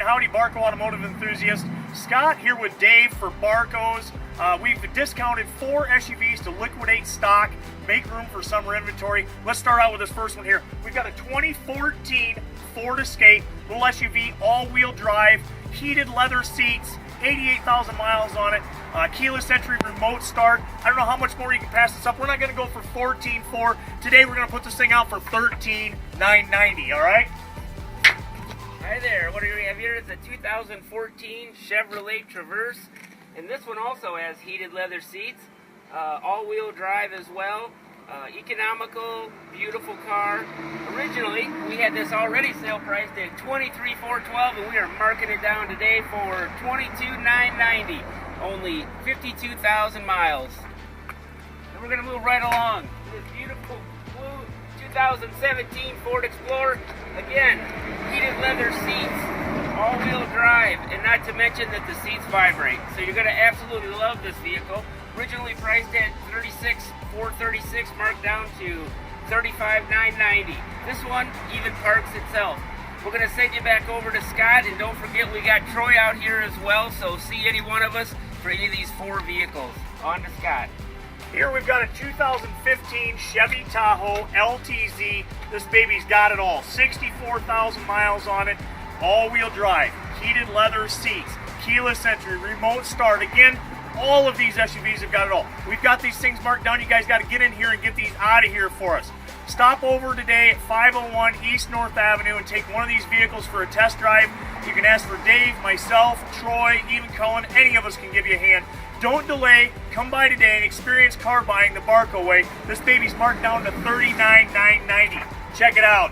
howdy, Barkau Automotive enthusiasts. Scott here with Dave for Barkau's. We've discounted 4 SUVs to liquidate stock, make room for summer inventory. Let's start out with this first one here. We've got a 2014 Ford Escape, little SUV, all-wheel drive, heated leather seats, 88,000 miles on it, keyless entry, remote start. I don't know how much more you can pass this up. We're not going to go for $14,400. Today we're going to put this thing out for $13,990, all right? Hi there, what do we have here? It's a 2014 Chevrolet Traverse, and this one also has heated leather seats, all-wheel drive as well, economical, beautiful car. Originally, we had this already sale priced at $23,412, and we are marking it down today for $22,990, only 52,000 miles. And we're going to move right along. This beautiful blue 2017 Ford Explorer, again, heated leather seats, all-wheel drive, and not to mention that the seats vibrate. So you're going to absolutely love this vehicle. Originally priced at $36,436, marked down to $35,990. This one even parks itself. We're going to send you back over to Scott, and don't forget we got Troy out here as well, so see any one of us for any of these 4 vehicles. On to Scott. Here we've got a 2015 Chevy Tahoe LTZ. This baby's got it all. 64,000 miles on it, all-wheel drive, heated leather seats, keyless entry, remote start. Again, all of these SUVs have got it all. We've got these things marked down. You guys got to get in here and get these out of here for us. Stop over today at 501 East North Avenue and take one of these vehicles for a test drive. You can ask for Dave, myself, Troy, even Cullen. Any of us can give you a hand. Don't delay. Come by today and experience car buying the Barkau way. This baby's marked down to $39,990. Check it out.